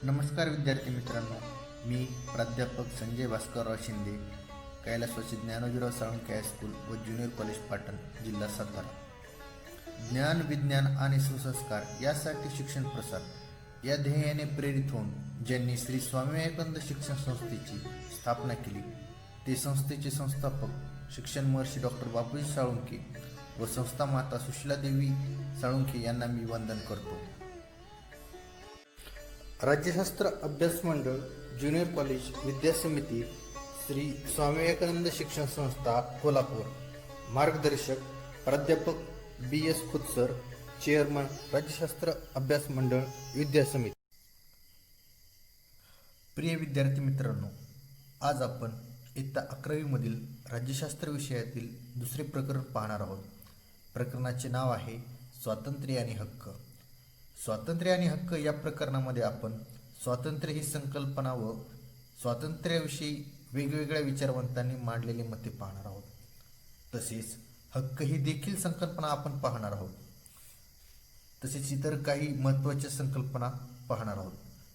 नमस्कार विद्यार्थी मित्रांनो, मी प्राध्यापक संजय भास्करराव शिंदे, कैलासवासी ज्ञानोजीराव साळुंखे हायस्कूल व ज्युनियर कॉलेज पाटण, जिल्हा सातारा. ज्ञान, विज्ञान आणि सुसंस्कार यासाठी शिक्षण प्रसार या ध्येयाने प्रेरित होऊन ज्यांनी श्री स्वामी विवेकानंद शिक्षण संस्थेची स्थापना केली, ते संस्थेचे संस्थापक शिक्षण महर्षी डॉक्टर बापूजी साळुंखे व संस्था माता सुशीलादेवी साळुंखे यांना मी वंदन करतो. राज्यशास्त्र अभ्यास मंडळ, ज्युनियर कॉलेज विद्यासमिती, श्री स्वामी विवेकानंद शिक्षण संस्था कोल्हापूर. मार्गदर्शक प्राध्यापक B.S. खुतसर, चेअरमन राज्यशास्त्र अभ्यास मंडळ विद्यासमिती. प्रिय विद्यार्थी मित्रांनो, आज आपण इयत्ता 11वी राज्यशास्त्र विषयातील दुसरे प्रकरण पाहणार आहोत. प्रकरणाचे नाव आहे स्वातंत्र्य आणि हक्क. स्वातंत्र्य आणि हक्क या प्रकरणामध्ये आपण स्वातंत्र्य ही संकल्पना व स्वातंत्र्याविषयी वेगवेगळ्या विचारवंतांनी मांडलेली मते पाहणार आहोत. तसेच हक्क ही देखील संकल्पना आपण पाहणार आहोत. तसेच इतर काही महत्त्वाच्या संकल्पना पाहणार आहोत.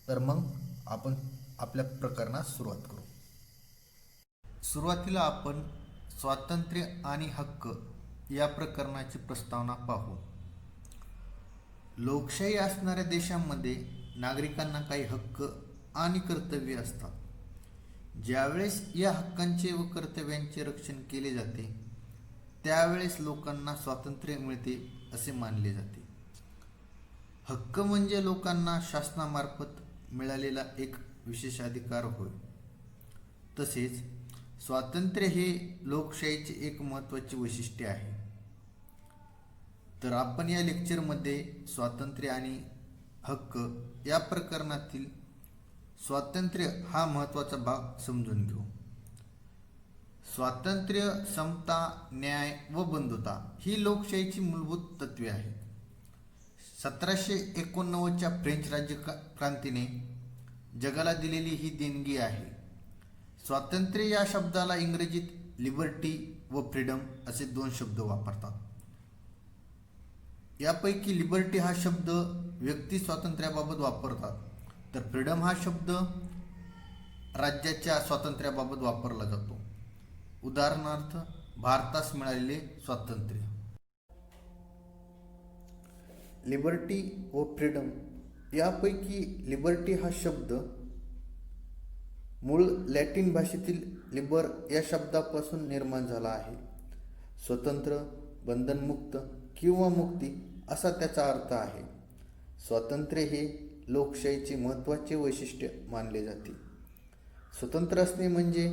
तर मग आपण आपल्या प्रकरणास सुरुवात करू. सुरुवातीला आपण स्वातंत्र्य आणि हक्क या प्रकरणाची प्रस्तावना पाहू. लोकशाही असणाऱ्या देशांमध्ये नागरिकांना काही हक्क आणि कर्तव्ये असतात. ज्यावेळेस या हक्कांचे व कर्तव्यांचे रक्षण केले जाते, त्यावेळेस लोकांना स्वातंत्र्य मिळते असे मानले जाते. हक्क म्हणजे लोकांना शासनामार्फत मिळालेला एक विशेषाधिकार होय. तसेच स्वातंत्र्य हे लोकशाहीचे एक महत्त्वाचे वैशिष्ट्य आहे. तर आपण या लेक्चरमध्ये स्वातंत्र्य आणि हक्क या प्रकरणातील स्वातंत्र्य हा महत्त्वाचा भाग समजून घेऊ. स्वातंत्र्य, समता, न्याय व बंधुता ही लोकशाहीची मूलभूत तत्त्वे आहेत. 1789च्या फ्रेंच राज्यक्रांतीने जगाला दिलेली ही देणगी आहे. स्वातंत्र्य या शब्दाला इंग्रजीत लिबर्टी व फ्रीडम असे दोन शब्द वापरतात. यापैकी लिबर्टी हा शब्द व्यक्ती स्वातंत्र्याबाबत वापरतात, तर फ्रीडम हा शब्द राज्याच्या स्वातंत्र्याबाबत वापरला जातो. उदाहरणार्थ, भारतास मिळालेले स्वातंत्र्य. लिबर्टी व फ्रीडम यापैकी लिबर्टी हा शब्द मूळ लॅटिन भाषेतील लिबर या शब्दापासून निर्माण झाला आहे. स्वतंत्र, बंधनमुक्त किंवा मुक्ती असा त्याचा अर्थ आहे. स्वातंत्र्य हे लोकशाहीचे महत्त्वाचे वैशिष्ट्य मानले जाते. स्वतंत्र असणे म्हणजे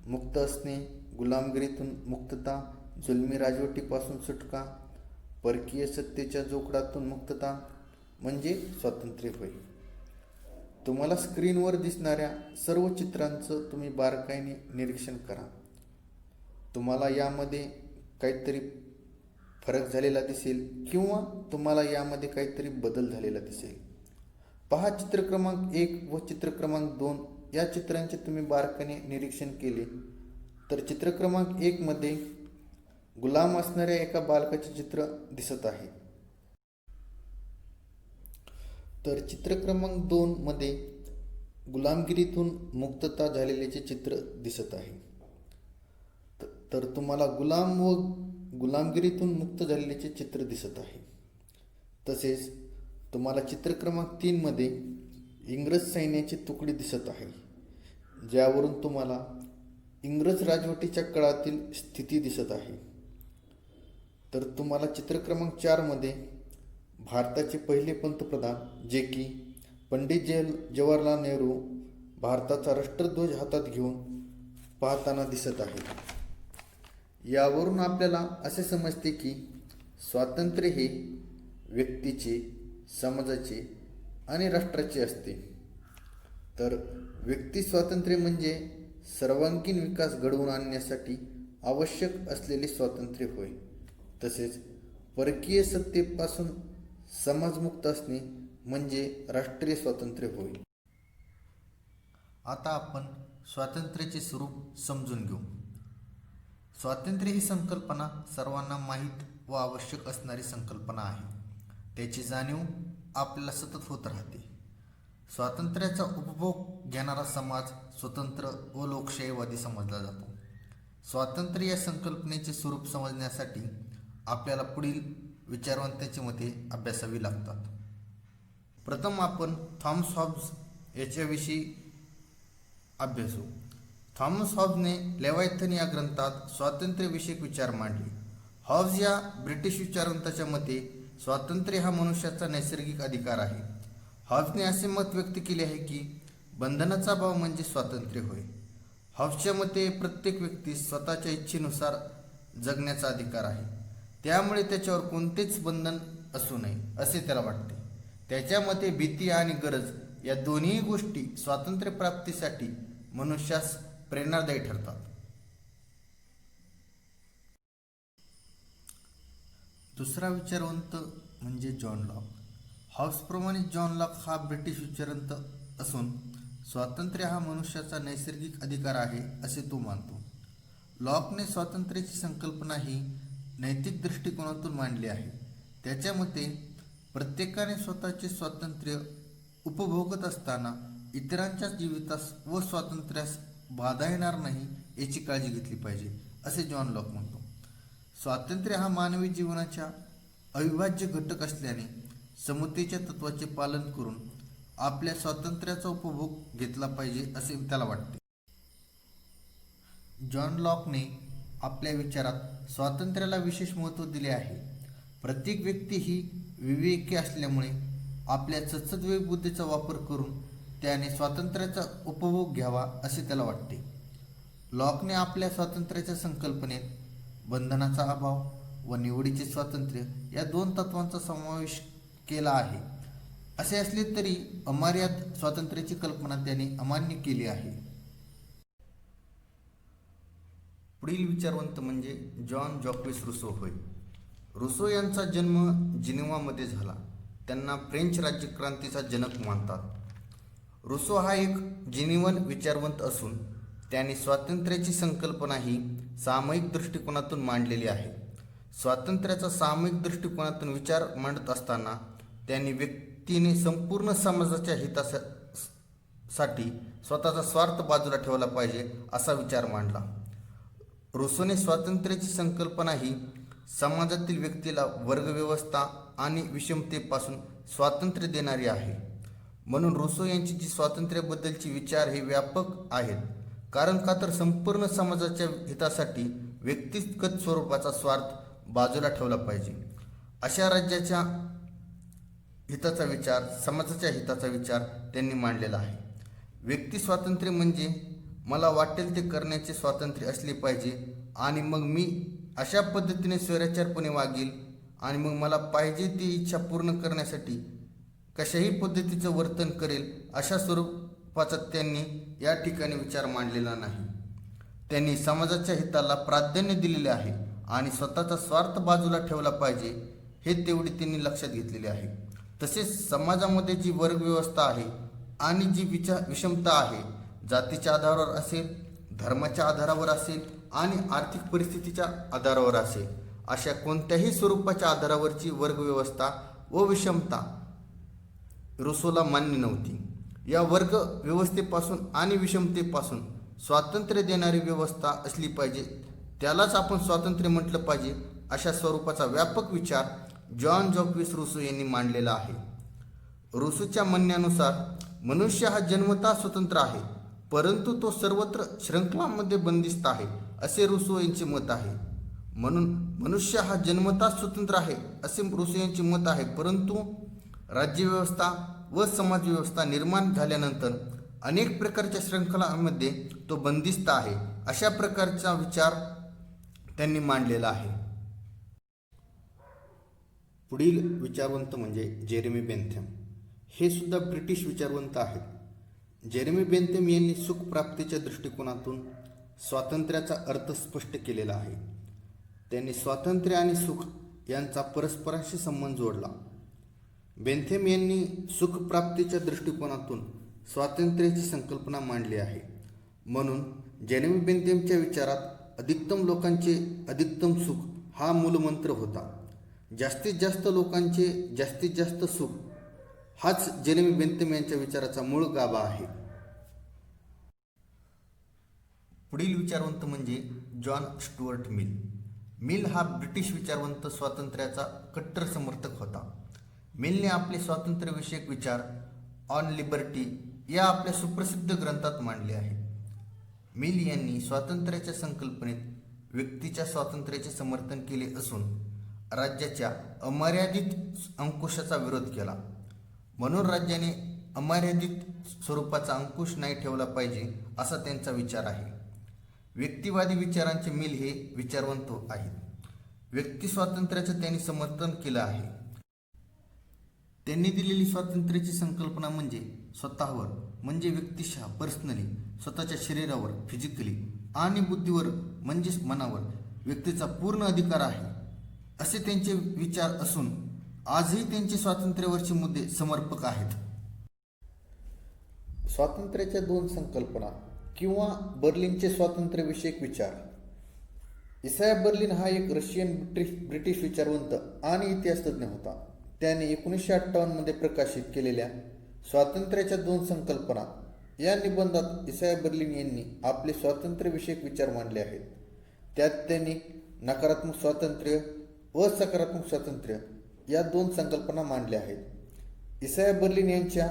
मुक्त असणे, गुलामगिरीतून मुक्तता, जुलमी राजवटीपासून सुटका, परकीय सत्तेच्या जोखडातून मुक्तता म्हणजे स्वातंत्र्य होय. तुम्हाला स्क्रीनवर दिसणाऱ्या सर्व चित्रांचं तुम्ही बारकाईने निरीक्षण करा. तुम्हाला यामध्ये काहीतरी फरक झालेला दिसेल किंवा तुम्हाला यामध्ये काहीतरी बदल झालेला दिसेल. पहा, चित्र क्रमांक 1 व चित्र क्रमांक 2 या चित्रांचे तुम्ही बारकाईने निरीक्षण केले तर चित्र क्रमांक 1 मध्ये गुलाम असणाऱ्या एका बालकाचे चित्र दिसत आहे. तर चित्र क्रमांक 2 मध्ये गुलामगिरीतून मुक्तता झालेल्याचे चित्र दिसत आहे. तर तुम्हाला गुलाम व गुलामगिरीतून मुक्त झालेल्याचे चित्र दिसत आहे. तसेच तुम्हाला चित्र क्रमांक 3 मध्ये इंग्रज सैन्याची तुकडी दिसत आहे, ज्यावरून तुम्हाला इंग्रज राजवटीच्या काळातील स्थिती दिसत आहे. तर तुम्हाला चित्र क्रमांक 4 मध्ये भारताचे पहिले पंतप्रधान जे की पंडित जवाहरलाल नेहरू भारताचा राष्ट्रध्वज हातात घेऊन पाहताना दिसत आहे. यावरून आपल्याला असे समजते की स्वातंत्र्य हे व्यक्तीचे, समाजाचे आणि राष्ट्राचे असते. तर व्यक्ती स्वातंत्र्य म्हणजे सर्वांगीण विकास घडवून आणण्यासाठी आवश्यक असलेले स्वातंत्र्य होय. तसेच परकीय सत्तेपासून समाजमुक्त असणे म्हणजे राष्ट्रीय स्वातंत्र्य होय. आता आपण स्वातंत्र्याचे स्वरूप समजून घेऊ. स्वातंत्र्य ही संकल्पना सर्वांना माहीत व आवश्यक असणारी संकल्पना आहे. त्याची जाणीव आपल्याला सतत होत राहते. स्वातंत्र्याचा उपभोग घेणारा समाज स्वतंत्र व लोकशाहीवादी समजला जातो. स्वातंत्र्य या संकल्पनेचे स्वरूप समजण्यासाठी आपल्याला पुढील विचारवंतांची मते अभ्यासावी लागतात. प्रथम आपण थॉमस हॉब्स याच्याविषयी अभ्यासू. थॉमस हॉब्सने लेवायथन या ग्रंथात स्वातंत्र्यविषयक विचार मांडले. हॉब्स या ब्रिटिश विचारवंताच्या मते स्वातंत्र्य हा मनुष्याचा नैसर्गिक अधिकार आहे. हॉब्सने असे मत व्यक्त केले आहे की बंधनाचा भाव म्हणजे स्वातंत्र्य होय. हॉब्सच्या मते प्रत्येक व्यक्तीस स्वतःच्या इच्छेनुसार जगण्याचा अधिकार आहे. त्यामुळे त्याच्यावर कोणतेच बंधन असू नये असे त्याला वाटते. त्याच्या मते भीती आणि गरज या दोन्ही गोष्टी स्वातंत्र्य प्राप्तीसाठी मनुष्यास प्रेरणादायी ठरतात. दुसरा विचारवंत म्हणजे जॉन लॉक. हॉब्सप्रमाणे जॉन लॉक हा ब्रिटिश विचारवंत असून स्वातंत्र्य हा मनुष्याचा नैसर्गिक अधिकार आहे असे तो मानतो. लॉकने स्वातंत्र्याची संकल्पना ही नैतिक दृष्टिकोनातून मांडली आहे. त्याच्या मते प्रत्येकाने स्वतःचे स्वातंत्र्य उपभोगत असताना इतरांच्या जीवितास व स्वातंत्र्यास बाधा येणार नाही याची काळजी घेतली पाहिजे असे जॉन लॉक म्हणतो. स्वातंत्र्य हा मानवी जीवनाच्या अविभाज्य घटक असल्याने समतेच्या तत्वाचे पालन करून आपल्या स्वातंत्र्याचा उपभोग घेतला पाहिजे असे त्याला वाटते. जॉन लॉकने आपल्या विचारात स्वातंत्र्याला विशेष महत्त्व दिले आहे. प्रत्येक व्यक्ती ही विवेकी असल्यामुळे आपल्या सद्सद्विवेक बुद्धीचा वापर करून त्याने स्वातंत्र्याचा उपभोग घ्यावा असे त्याला वाटते. लॉकने आपल्या स्वातंत्र्याच्या संकल्पनेत बंधनाचा अभाव व निवडीचे स्वातंत्र्य या दोन तत्वांचा समावेश केला आहे. असे असले तरी अमर्याद स्वातंत्र्याची कल्पना त्याने अमान्य केली आहे. पुढील विचारवंत म्हणजे जॉन जॅक्विस रुसो होय. रुसो यांचा जन्म जिनिव्हामध्ये झाला. त्यांना फ्रेंच राज्यक्रांतीचा जनक मानतात. रुसो हा एक जिनिव्हन विचारवंत असून त्यांनी स्वातंत्र्याची संकल्पना ही सामूहिक दृष्टिकोनातून मांडलेली आहे. स्वातंत्र्याचा सामूहिक दृष्टिकोनातून विचार मांडत असताना त्यांनी व्यक्तीने संपूर्ण समाजाच्या हितासाठी स्वतःचा स्वार्थ बाजूला ठेवला पाहिजे असा विचार मांडला. रुसोने स्वातंत्र्याची संकल्पना ही समाजातील व्यक्तीला वर्गव्यवस्था आणि विषमतेपासून स्वातंत्र्य देणारी आहे. म्हणून रुसो यांची जी स्वातंत्र्याबद्दलची विचार हे व्यापक आहेत. कारण का तर संपूर्ण समाजाच्या हितासाठी व्यक्तिगत स्वरूपाचा स्वार्थ बाजूला ठेवला पाहिजे. अशा राज्याच्या हिताचा विचार, समाजाच्या हिताचा विचार त्यांनी मांडलेला आहे. व्यक्ती स्वातंत्र्य म्हणजे मला वाटेल ते करण्याचे स्वातंत्र्य असले पाहिजे आणि मग मी अशा पद्धतीने स्वैराचारपणे वागेल आणि मग मला पाहिजे ती इच्छा पूर्ण करण्यासाठी कशाही पद्धतीचं वर्तन करेल अशा स्वरूपाचा त्यांनी या ठिकाणी विचार मांडलेला नाही. त्यांनी समाजाच्या हिताला प्राधान्य दिलेले आहे आणि स्वतःचा स्वार्थ बाजूला ठेवला पाहिजे हे तेवढे त्यांनी लक्षात घेतलेले आहे. तसेच समाजामध्ये जी वर्गव्यवस्था आहे आणि जी विषमता आहे, जातीच्या आधारावर असेल, धर्माच्या आधारावर असेल आणि आर्थिक परिस्थितीच्या आधारावर असेल, अशा कोणत्याही स्वरूपाच्या आधारावरची वर्गव्यवस्था व विषमता रुसोला मान्य नव्हती. या वर्ग व्यवस्थेपासून आणि विषमतेपासून स्वातंत्र्य देणारी व्यवस्था असली पाहिजे, त्यालाच आपण स्वातंत्र्य म्हटलं पाहिजे अशा स्वरूपाचा व्यापक विचार जॉन जॅक्विस रुसो यांनी मांडलेला आहे. रुसोच्या म्हणण्यानुसार मनुष्य हा जन्मतः स्वतंत्र आहे, परंतु तो सर्वत्र शृंखलांमध्ये बंदिस्त आहे असे रुसो यांचे मत आहे. म्हणून मनुष्य हा जन्मतः स्वतंत्र आहे असे रुसो यांचे मत आहे, परंतु राज्यव्यवस्था व समाजव्यवस्था निर्माण झाल्यानंतर अनेक प्रकारच्या शृंखलांमध्ये तो बंदिस्त आहे अशा प्रकारचा विचार त्यांनी मांडलेला आहे. पुढील विचारवंत म्हणजे जेरेमी बेंथम. हे सुद्धा ब्रिटिश विचारवंत आहेत. जेरेमी बेंथम यांनी सुख प्राप्तीच्या दृष्टिकोनातून स्वातंत्र्याचा अर्थ स्पष्ट केलेला आहे. त्यांनी स्वातंत्र्य आणि सुख यांचा परस्परांशी संबंध जोडला. बेंथम यांनी सुख प्राप्तीच्या दृष्टिकोनातून स्वातंत्र्याची संकल्पना मांडली आहे. म्हणून जेरेमी बेंथमच्या विचारात अधिकतम लोकांचे अधिकतम सुख हा मूलमंत्र होता. जास्तीत जास्त लोकांचे जास्तीत जास्त सुख हाच जेरेमी बेंथम यांच्या विचाराचा मूळ गाभा आहे. पुढील विचारवंत म्हणजे जॉन स्टुअर्ट मिल. मिल हा ब्रिटिश विचारवंत स्वातंत्र्याचा कट्टर समर्थक होता. मिलने आपले स्वातंत्र्यविषयक विचार ऑन लिबर्टी या आपल्या सुप्रसिद्ध ग्रंथात मांडले आहे. मिल यांनी स्वातंत्र्याच्या संकल्पनेत व्यक्तीच्या स्वातंत्र्याचे समर्थन केले असून राज्याच्या अमर्यादित अंकुशाचा विरोध केला. म्हणून राज्याने अमर्यादित स्वरूपाचा अंकुश नाही ठेवला पाहिजे असा त्यांचा विचार आहे. व्यक्तिवादी विचारांचे मिल हे विचारवंत आहेत. व्यक्ती स्वातंत्र्याचं त्यांनी समर्थन केलं आहे. त्यांनी दिलेली स्वातंत्र्याची संकल्पना म्हणजे स्वतःवर म्हणजे व्यक्तिशः पर्सनली स्वतःच्या शरीरावर फिजिकली आणि बुद्धीवर म्हणजेच मनावर व्यक्तीचा पूर्ण अधिकार आहे असे त्यांचे विचार असून आजही त्यांचे स्वातंत्र्यावरचे मुद्दे समर्पक आहेत. स्वातंत्र्याच्या दोन संकल्पना किंवा बर्लिनचे स्वातंत्र्यविषयक विचार. इसाया बर्लिन हा एक रशियन ब्रिटिश विचारवंत आणि इतिहासतज्ञ होता. त्याने 1958 मध्ये प्रकाशित केलेल्या स्वातंत्र्याच्या दोन संकल्पना या निबंधात इसाया बर्लिन यांनी आपले स्वातंत्र्यविषयक विचार मांडले आहेत. त्यात त्यांनी नकारात्मक स्वातंत्र्य व सकारात्मक स्वातंत्र्य या दोन संकल्पना मांडल्या आहेत. इसाया बर्लिन यांच्या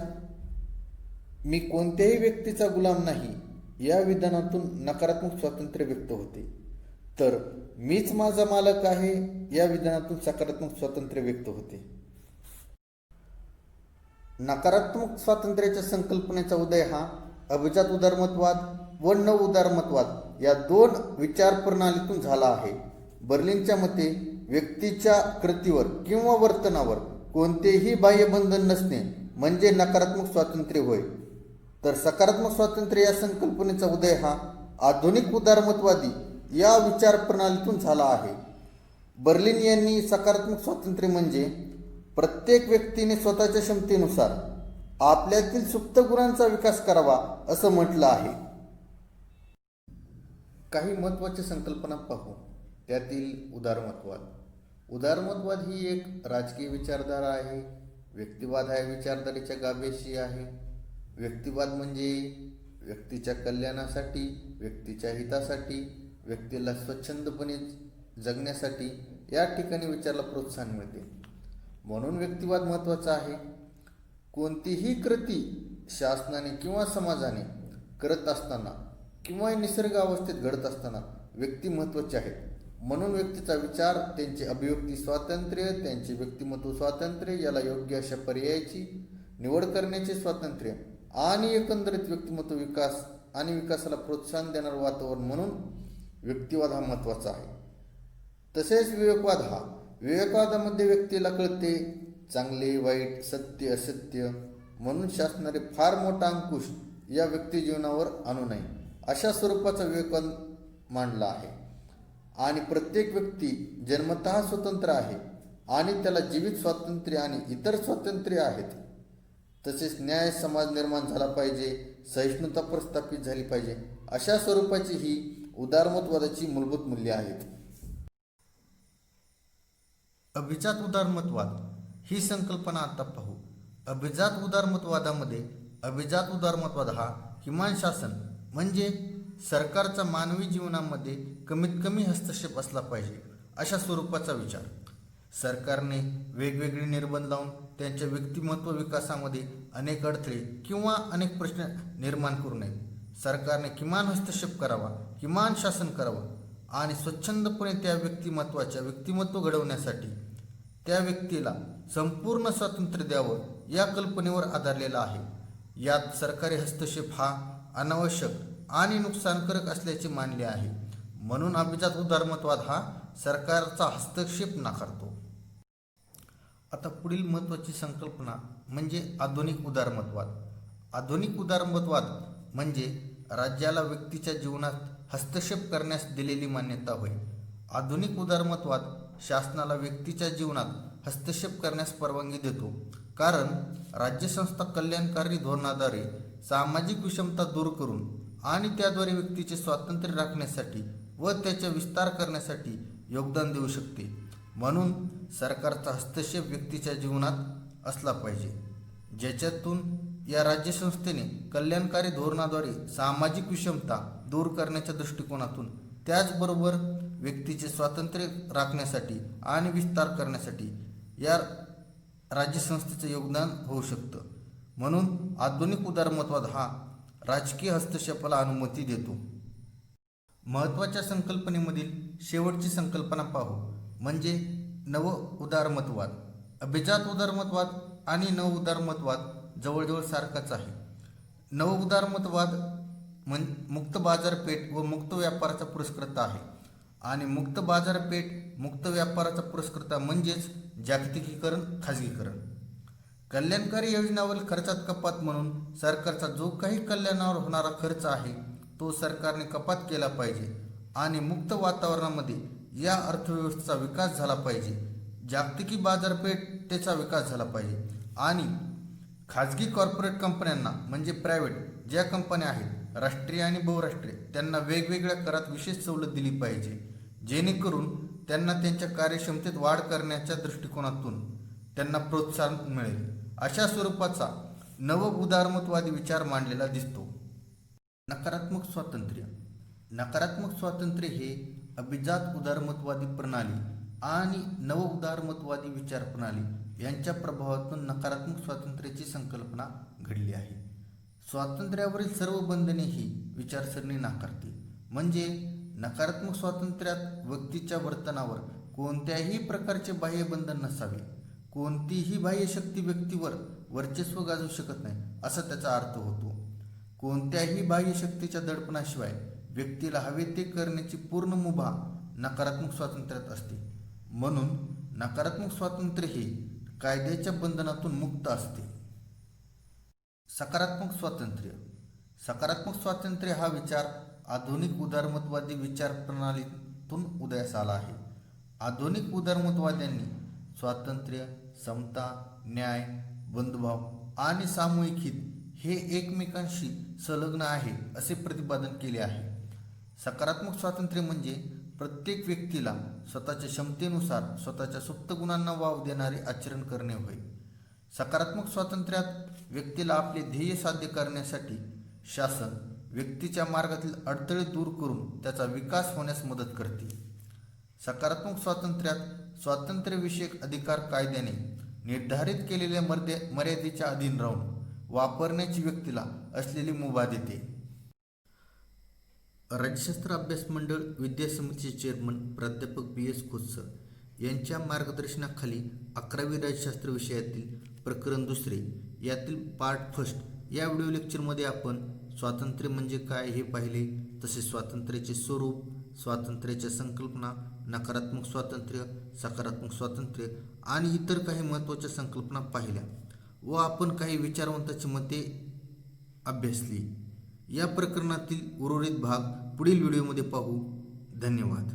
मी कोणत्याही व्यक्तीचा गुलाम नाही या विधानातून नकारात्मक स्वातंत्र्य व्यक्त होते, तर मीच माझा मालक आहे या विधानातून सकारात्मक स्वातंत्र्य व्यक्त होते. नकारात्मक स्वातंत्र्याच्या संकल्पनेचा उदय हा अभिजात उदारमतवाद व नव उदारमतवाद या दोन विचारप्रणालीतून झाला आहे. बर्लिनच्या मते व्यक्तीच्या कृतीवर किंवा वर्तनावर कोणतेही बाह्य बंधन नसणे म्हणजे नकारात्मक स्वातंत्र्य होय, तर सकारात्मक स्वातंत्र्य या संकल्पनेचा उदय हा आधुनिक उदारमतवादी या विचारप्रणालीतून झाला आहे. बर्लिन यांनी सकारात्मक स्वातंत्र्य म्हणजे प्रत्येक व्यक्तीने स्वतःच्या क्षमतेनुसार आपल्यातील सुप्त गुणांचा विकास करावा असं म्हटलं आहे. काही महत्त्वाच्या संकल्पना पाहू. त्यातील उदारमतवाद. उदारमतवाद ही एक राजकीय विचारधारा आहे. व्यक्तिवाद हा विचारधारेच्या गाभ्याशी आहे. व्यक्तिवाद म्हणजे व्यक्तीच्या कल्याणासाठी, व्यक्तीच्या हितासाठी, व्यक्तीला स्वच्छंदपणे जगण्यासाठी या ठिकाणी विचाराला प्रोत्साहन मिळते. म्हणून व्यक्तिवाद महत्त्वाचा आहे. कोणतीही कृती शासनाने किंवा समाजाने करत असताना किंवा निसर्ग अवस्थेत घडत असताना व्यक्ती महत्त्वाचे आहेत. म्हणून व्यक्तीचा विचार, त्यांचे अभिव्यक्ती स्वातंत्र्य, त्यांचे व्यक्तिमत्व स्वातंत्र्य, याला योग्य अशा पर्यायाची निवड करण्याचे स्वातंत्र्य आणि एकंदरीत व्यक्तिमत्व विकास आणि विकासाला प्रोत्साहन देणारं वातावरण म्हणून व्यक्तिवाद हा महत्त्वाचा आहे. तसेच विवेकवादामध्ये व्यक्तीला कळते चांगले वाईट, सत्य असत्य, म्हणून शासनाने फार मोठा अंकुश या व्यक्ती जीवनावर आणू नये अशा स्वरूपाचा विवेकवाद मांडला आहे. आणि प्रत्येक व्यक्ती जन्मतः स्वतंत्र आहे आणि त्याला जीवित स्वातंत्र्य आणि इतर स्वातंत्र्य आहेत. तसेच न्याय समाज निर्माण झाला पाहिजे, सहिष्णुता प्रस्थापित झाली पाहिजे अशा स्वरूपाची ही उदारमतवादाची मूलभूत मूल्ये आहेत. अभिजात उदारमतवाद ही संकल्पना आता पाहू. अभिजात उदारमतवादामध्ये अभिजात उदारमतवाद हा किमान शासन म्हणजे सरकारचा मानवी जीवनामध्ये कमीत कमी हस्तक्षेप असला पाहिजे अशा स्वरूपाचा विचार. सरकारने वेगवेगळे निर्बंध लावून त्यांच्या व्यक्तिमत्व विकासामध्ये अनेक अडथळे किंवा अनेक प्रश्न निर्माण करू नये. सरकारने किमान हस्तक्षेप करावा, किमान शासन करावं आणि स्वच्छंदपणे त्या व्यक्तिमत्व घडवण्यासाठी त्या व्यक्तीला संपूर्ण स्वातंत्र्य द्यावं या कल्पनेवर आधारलेला आहे. यात सरकारी हस्तक्षेप हा अनावश्यक आणि नुकसानकारक असल्याचे मानले आहे. म्हणून अभिजात उदारमतवाद हा सरकारचा हस्तक्षेप नाकारतो. आता पुढील महत्त्वाची संकल्पना म्हणजे आधुनिक उदारमतवाद. आधुनिक उदारमतवाद म्हणजे राज्याला व्यक्तीच्या जीवनात हस्तक्षेप करण्यास दिलेली मान्यता होय. आधुनिक उदारमतवाद शासनाला व्यक्तीच्या जीवनात हस्तक्षेप करण्यास परवानगी देतो, कारण राज्यसंस्था कल्याणकारी धोरणाद्वारे सामाजिक विषमता दूर करून आणि त्याद्वारे व्यक्तीचे स्वातंत्र्य राखण्यासाठी व त्याचा विस्तार करण्यासाठी योगदान देऊ शकते. म्हणून सरकारचा हस्तक्षेप व्यक्तीच्या जीवनात असला पाहिजे. ज्याच्यातून या राज्यसंस्थेने कल्याणकारी धोरणाद्वारे सामाजिक विषमता दूर करण्याच्या दृष्टिकोनातून त्याचबरोबर व्यक्तीचे स्वातंत्र्य राखण्यासाठी आणि विस्तार करण्यासाठी या राज्यसंस्थेचं योगदान होऊ शकतं. म्हणून आधुनिक उदारमतवाद हा राजकीय हस्तक्षेपाला अनुमती देतो. महत्त्वाच्या संकल्पनेमधील शेवटची संकल्पना पाहू, म्हणजे नव उदारमतवाद. अभिजात उदारमतवाद आणि नव उदारमतवाद जवळजवळ सारखाच आहे. नव उदारमतवाद मुक्त बाजारपेठ व मुक्त व्यापाराचा पुरस्कर्ता आहे आणि मुक्त बाजारपेठ मुक्त व्यापाराचा पुरस्कर्ता म्हणजेच जागतिकीकरण, खाजगीकरण. कल्याणकारी योजनावर खर्चात कपात म्हणून सरकारचा जो काही कल्याणावर होणारा खर्च आहे तो सरकारने कपात केला पाहिजे आणि मुक्त वातावरणामध्ये या अर्थव्यवस्थेचा विकास झाला पाहिजे. जागतिकी बाजारपेठेचा विकास झाला पाहिजे आणि खाजगी कॉर्पोरेट कंपन्यांना म्हणजे प्रायव्हेट ज्या कंपन्या आहेत राष्ट्रीय आणि बहुराष्ट्रीय त्यांना वेगवेगळ्या करात विशेष सवलत दिली पाहिजे, जेणेकरून त्यांना त्यांच्या कार्यक्षमतेत वाढ करण्याच्या दृष्टिकोनातून त्यांना प्रोत्साहन मिळेल. अशा स्वरूपाचा नव उदारमतवादी विचार मांडलेला दिसतो. नकारात्मक स्वातंत्र्य. नकारात्मक स्वातंत्र्य हे अभिजात उदारमतवादी प्रणाली आणि नव उदारमतवादी विचार प्रणाली यांच्या प्रभावातून नकारात्मक स्वातंत्र्याची संकल्पना घडली आहे. स्वातंत्र्यावरील सर्व बंधने ही विचारसरणी नाकारते. म्हणजे नकारात्मक स्वातंत्र्यात व्यक्तीच्या वर्तनावर कोणत्याही प्रकारचे बाह्य बंधन नसावे, कोणतीही बाह्य शक्ती व्यक्तीवर वर्चस्व गाजवू शकत नाही असा त्याचा अर्थ होतो. कोणत्याही बाह्य शक्तीच्या दडपणाशिवाय व्यक्तीला हवे ते करण्याची पूर्ण मुभा नकारात्मक स्वातंत्र्यात असते. म्हणून नकारात्मक स्वातंत्र्य हे कायद्याच्या बंधनातून मुक्त असते. सकारात्मक स्वातंत्र्य. सकारात्मक स्वातंत्र्य हा विचार आधुनिक उदारमतवादी विचार प्रणालीतून उदयास आला आहे. आधुनिक उदारमतवाद्यांनी स्वातंत्र्य, समता, न्याय, बंधुभाव आणि सामूहिक हित हे एकमेकांशी संलग्न आहे असे प्रतिपादन केले आहे. सकारात्मक स्वातंत्र्य म्हणजे प्रत्येक व्यक्तीला स्वतःच्या क्षमतेनुसार स्वतःच्या सुप्त गुणांना वाव देणारे आचरण करणे होय. सकारात्मक स्वातंत्र्यात व्यक्तीला आपले ध्येय साध्य करण्यासाठी शासन व्यक्तीच्या मार्गातील अडथळे दूर करून त्याचा विकास होण्यास मदत करते. सकारात्मक स्वातंत्र्यात स्वातंत्र्यविषयक अधिकार कायद्याने निर्धारित केलेल्या मर्यादेच्या अधीन राहून वापरण्याची व्यक्तीला असलेली मुभा देते. राज्यशास्त्र अभ्यास मंडळ विद्यासमितीचे चेअरमन प्राध्यापक BS खोतसर यांच्या मार्गदर्शनाखाली 11वी राज्यशास्त्र विषयातील प्रकरण 2 यातील पार्ट 1 या व्हिडिओ लेक्चरमध्ये आपण स्वातंत्र्य म्हणजे काय हे पाहिले. तसेच स्वातंत्र्याचे स्वरूप, स्वातंत्र्याच्या संकल्पना, नकारात्मक स्वातंत्र्य, सकारात्मक स्वातंत्र्य आणि इतर काही महत्त्वाच्या संकल्पना पाहिल्या व आपण काही विचारवंतांची मते अभ्यासली. या प्रकरणातील उर्वरित भाग पुढील व्हिडिओमध्ये पाहू. धन्यवाद.